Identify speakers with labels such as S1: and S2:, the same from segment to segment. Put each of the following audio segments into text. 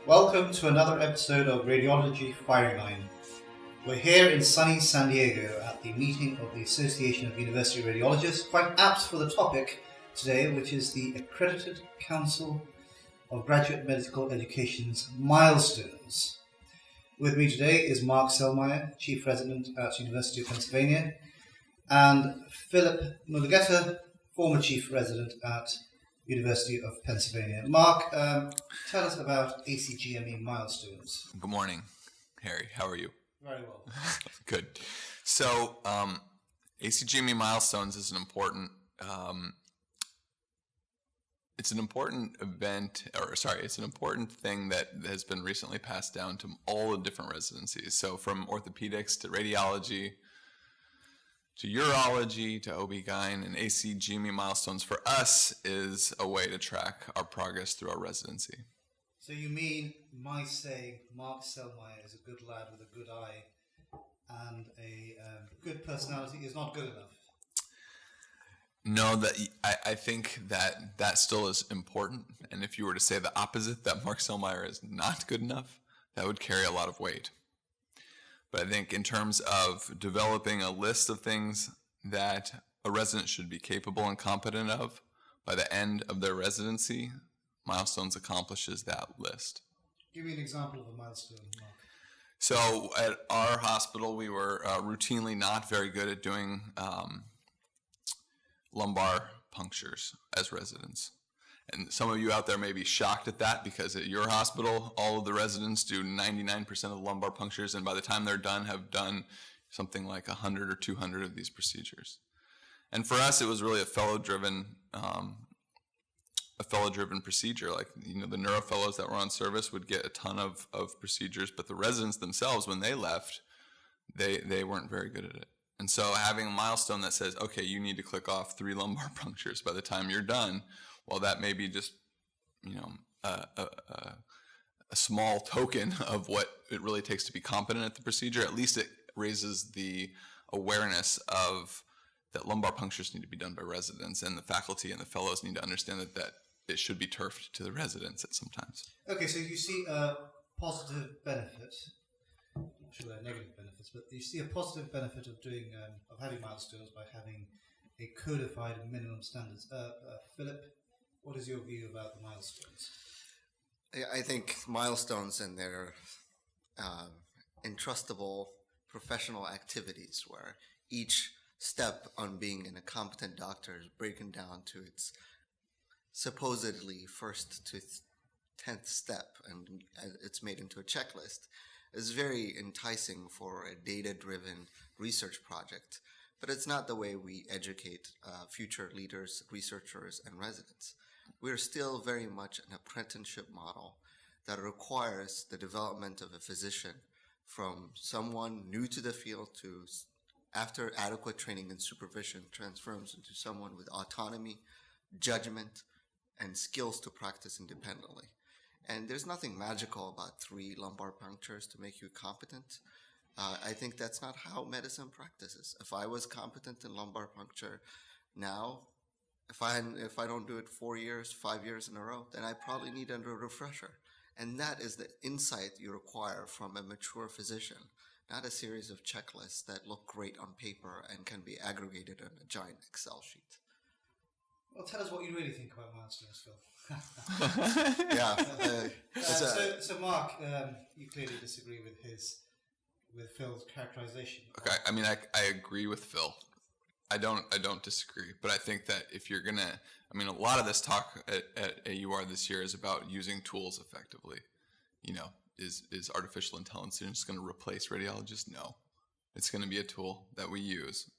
S1: Welcome to another episode of Radiology Firing Line. We're here in sunny San Diego at the meeting of the Association of University Radiologists, quite apt for the topic today, which is the Accredited Council of Graduate Medical Education's Milestones. With me today is Mark Sellmyer, Chief Resident at University of Pennsylvania, and Philip Mulugeta, former Chief Resident at University of Pennsylvania. Mark, tell us about ACGME Milestones.
S2: Good morning, Harry. How are you?
S1: Very well.
S2: Good. So, ACGME Milestones is an important it's an important thing that has been recently passed down to all the different residencies. So from orthopedics to radiology to urology to OB-GYN, and ACGME Milestones for us is a way to track our progress through our residency.
S1: So you mean my saying Mark Sellmyer is a good lad with a good eye and a good personality is not good enough?
S2: No, I think that still is important. And if you were to say the opposite, that Mark Sellmyer is not good enough, that would carry a lot of weight. But I think in terms of developing a list of things that a resident should be capable and competent of by the end of their residency, Milestones accomplishes that list.
S1: Give me an example of a milestone, Mark.
S2: So at our hospital, we were routinely not very good at doing lumbar punctures as residents. And some of you out there may be shocked at that, because at your hospital, all of the residents do 99% of the lumbar punctures, and by the time they're done, have done something like 100 or 200 of these procedures. And for us, it was really a fellow-driven procedure. Like, the neurofellows that were on service would get a ton of procedures, but the residents themselves, when they left, they weren't very good at it. And so having a milestone that says, okay, you need to click off 3 lumbar punctures by the time you're done, well, that may be just, a small token of what it really takes to be competent at the procedure. At least it raises the awareness of that lumbar punctures need to be done by residents, and the faculty and the fellows need to understand that it should be turfed to the residents at some times.
S1: Okay, so you see a positive benefit. I'm not sure there are negative benefits, but you see a positive benefit of doing of having milestones by having a codified minimum standards. Philip, what is your view about the milestones?
S3: I think milestones and their entrustable professional activities, where each step on being a competent doctor is broken down to its supposedly first to 10th step, and it's made into a checklist, is very enticing for a data-driven research project. But it's not the way we educate future leaders, researchers, and residents. We're still very much an apprenticeship model that requires the development of a physician from someone new to the field to, after adequate training and supervision, transforms into someone with autonomy, judgment, and skills to practice independently. And there's nothing magical about 3 lumbar punctures to make you competent. I think that's not how medicine practices. If I was competent in lumbar puncture now, if I don't do it 4 years, 5 years in a row, then I probably need a refresher. And that is the insight you require from a mature physician, not a series of checklists that look great on paper and can be aggregated on a giant Excel sheet.
S1: Well, tell us what you really think about milestones, Phil. So Mark, you clearly disagree with Phil's characterization.
S2: Okay, I mean, I agree with Phil. I don't disagree, but I think that if you're gonna, a lot of this talk at AUR this year is about using tools effectively. Is artificial intelligence going to replace radiologists? No, it's going to be a tool that we use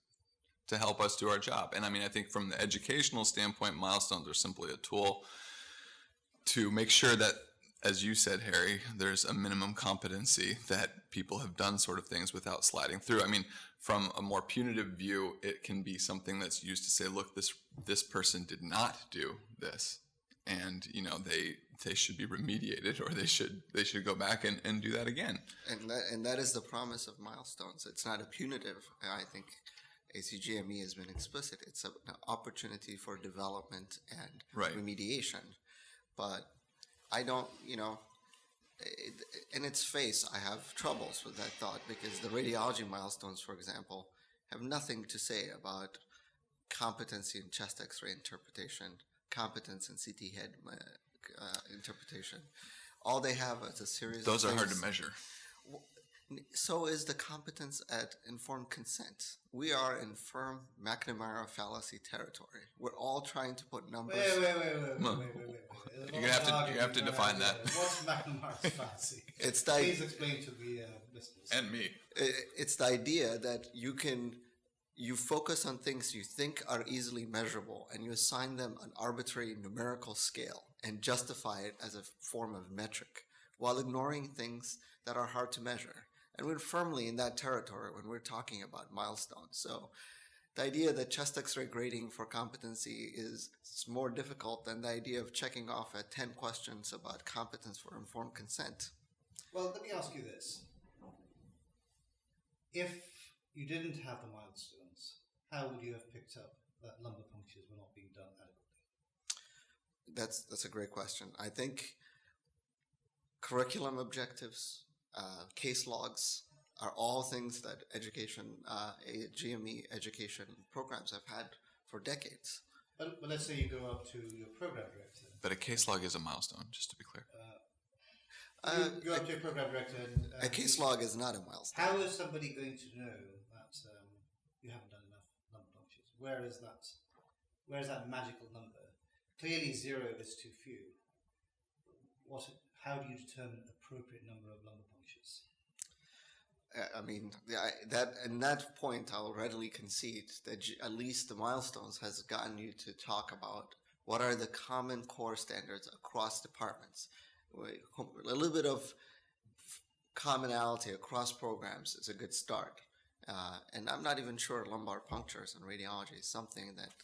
S2: to help us do our job. And I think from the educational standpoint, milestones are simply a tool to make sure that, as you said, Harry, there's a minimum competency that people have done sort of things without sliding through. From a more punitive view, it can be something that's used to say, look, this person did not do this, and they should be remediated, or they should go back and do that again.
S3: And that is the promise of milestones. It's not a punitive. I think ACGME has been explicit. It's an opportunity for development and remediation. But I don't, in its face, I have troubles with that thought because the radiology milestones, for example, have nothing to say about competency in chest X-ray interpretation, competence in CT head interpretation. All they have is a series.
S2: Those
S3: of
S2: are hard to
S3: things.
S2: measure.
S3: So is the competence at informed consent. We are in firm McNamara fallacy territory. We're all trying to put numbers.
S2: You're gonna have to define that.
S1: What's McNamara's fallacy?
S3: It's
S1: Please explain to the listeners.
S2: And me.
S3: It's the idea that you focus on things you think are easily measurable and you assign them an arbitrary numerical scale and justify it as a form of metric while ignoring things that are hard to measure. And we're firmly in that territory when we're talking about milestones. So the idea that chest X-ray grading for competency is more difficult than the idea of checking off at 10 questions about competence for informed consent.
S1: Well, let me ask you this. If you didn't have the milestones, how would you have picked up that lumbar punctures were not being done adequately?
S3: That's a great question. I think curriculum objectives, case logs are all things that GME education programs have had for decades.
S1: But let's say you go up to your program director.
S2: But a case log is a milestone, just to be clear.
S1: You go up to your program director. And,
S3: a case log is not a milestone.
S1: How is somebody going to know that you haven't done enough lumbar punctures? Where is that magical number? Clearly 0 is too few. How do you determine appropriate number of lumbar punctures?
S3: I mean, that point, I'll readily concede that at least the milestones has gotten you to talk about what are the common core standards across departments. A little bit of commonality across programs is a good start. And I'm not even sure lumbar punctures in radiology is something that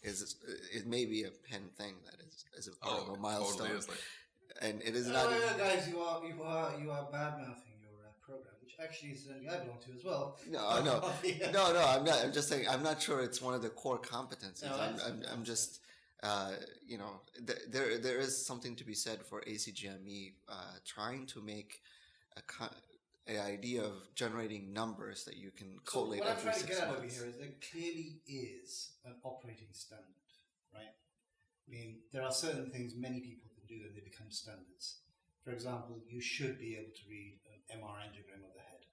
S3: it may be a pen thing that is a part of a milestone.
S2: Totally is
S3: and it is not.
S1: Guys, you are bad mouthing your program, which actually is something I belong to as well.
S3: No, I'm not. I'm just saying I'm not sure it's one of the core competencies.
S1: No,
S3: I'm just. There is something to be said for ACGME trying to make an idea of generating numbers that you can collate.
S1: What I'm
S3: every
S1: trying to
S3: 6
S1: get at over
S3: months.
S1: here is there clearly is an operating standard, right? I mean, there are certain things many people can do and they become standards. For example, you should be able to read an MR angiogram of the head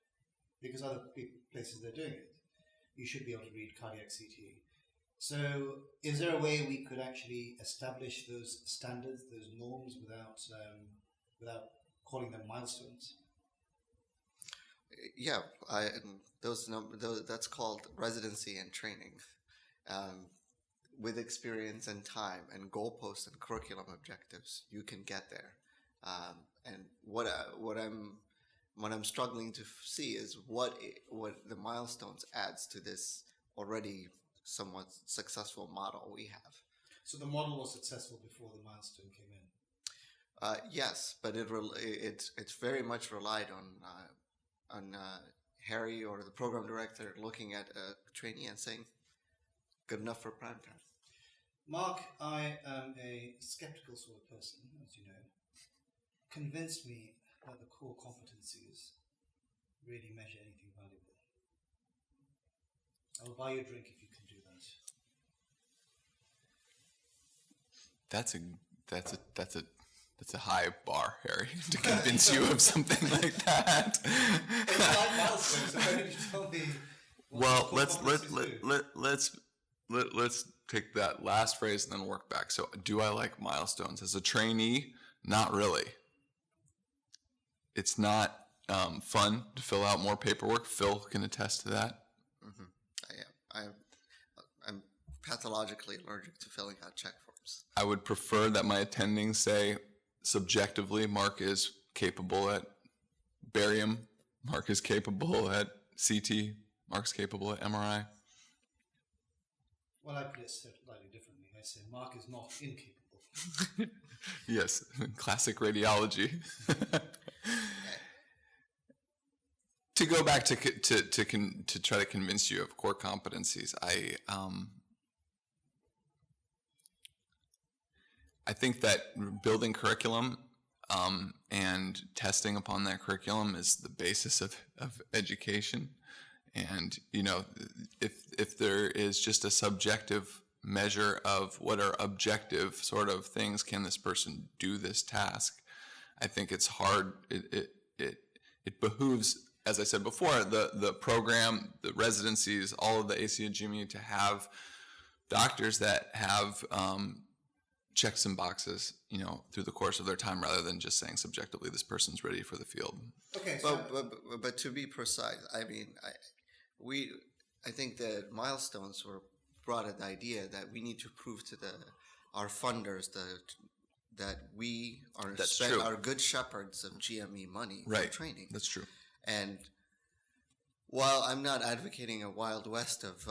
S1: because other places they're doing it. You should be able to read cardiac CT. So is there a way we could actually establish those standards, those norms without calling them milestones?
S3: Yeah, that's called residency and training. With experience and time and goalposts and curriculum objectives, you can get there. And what I'm struggling to see is what the milestones adds to this already somewhat successful model we have.
S1: So the model was successful before the milestone came in.
S3: Yes, but it's very much relied on Harry or the program director looking at a trainee and saying, "Good enough for prime time."
S1: Mark, I am a skeptical sort of person, as you know. Convince me that the core competencies really measure anything valuable. I'll buy you a drink if you can do that.
S2: That's a high bar, Harry, to convince you of something like that. Well, let's take that last phrase and then work back. So, do I like milestones as a trainee? Not really. It's not fun to fill out more paperwork. Phil can attest to that.
S3: Mm-hmm. I'm pathologically allergic to filling out check forms.
S2: I would prefer that my attendings say, subjectively, Mark is capable at barium, Mark is capable at CT, Mark's capable at MRI.
S1: Well, I put it slightly differently. I say Mark is not incapable.
S2: Yes, classic radiology. To go back to try to convince you of core competencies, I think that building curriculum and testing upon that curriculum is the basis of education. And, you know, if there is just a subjective measure of what are objective sort of things, can this person do this task? I think it's hard. It behooves, as I said before, the program, the residencies, all of the ACGME to have doctors that have check some boxes, you know, through the course of their time, rather than just saying subjectively this person's ready for the field.
S1: Okay, so
S3: but to be precise, I mean, I think that Milestones were brought at the idea that we need to prove to our funders that we are good shepherds of GME money for training.
S2: That's true.
S3: And while I'm not advocating a Wild West of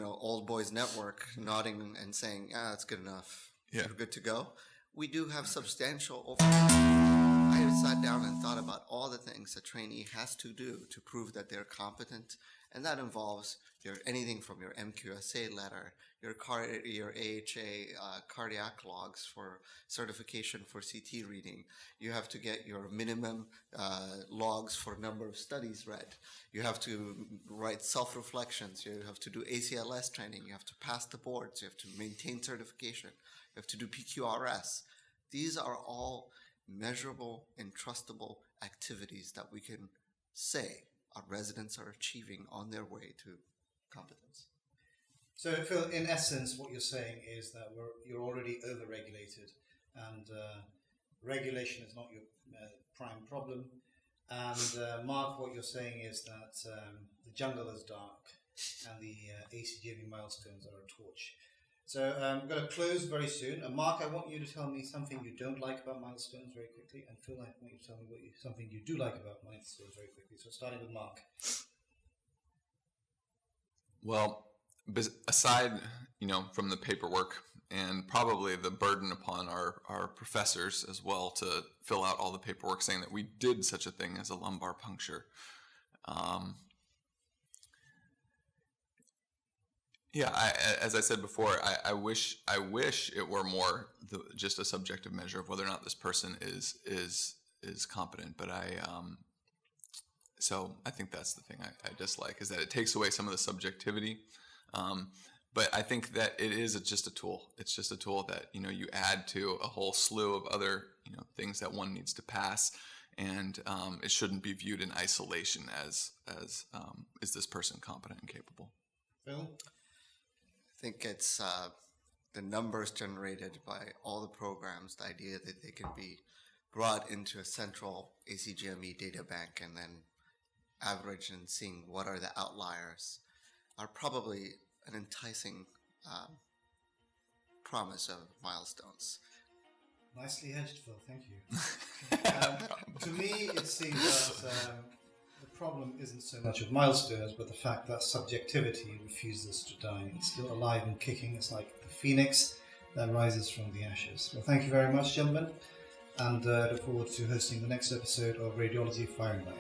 S3: old boys network nodding and saying, it's good enough.
S2: Yeah.
S3: We're good to go. We do have substantial overhead. I have sat down and thought about all the things a trainee has to do to prove that they're competent, and that involves anything from your MQSA letter, your AHA cardiac logs for certification for CT reading. You have to get your minimum logs for number of studies read. You have to write self-reflections. You have to do ACLS training. You have to pass the boards. You have to maintain certification. You have to do PQRS. These are all measurable and trustable activities that we can say our residents are achieving on their way to competence.
S1: So, Phil, in essence, what you're saying is that you're already over-regulated, and regulation is not your prime problem. And Mark, what you're saying is that the jungle is dark, and the ACGME milestones are a torch. So I'm going to close very soon. And Mark, I want you to tell me something you don't like about milestones very quickly. And Phil, I want you to tell me something you do like about milestones very quickly. So starting with Mark.
S2: Well, aside, from the paperwork and probably the burden upon our professors as well to fill out all the paperwork saying that we did such a thing as a lumbar puncture. As I said before, I wish it were more just a subjective measure of whether or not this person is competent. But so I think that's the thing I dislike, is that it takes away some of the subjectivity. But I think that it is just a tool. It's just a tool that you add to a whole slew of other things that one needs to pass, and it shouldn't be viewed in isolation as is this person competent and capable.
S1: Phil?
S3: I think it's the numbers generated by all the programs, the idea that they can be brought into a central ACGME data bank and then average and seeing what are the outliers are probably an enticing promise of milestones.
S1: Nicely hedged, Phil. Thank you. To me, it seems that the problem isn't so much of milestones, but the fact that subjectivity refuses to die. It's still alive and kicking. It's like the phoenix that rises from the ashes. Well, thank you very much, gentlemen, and look forward to hosting the next episode of Radiology Firing Line.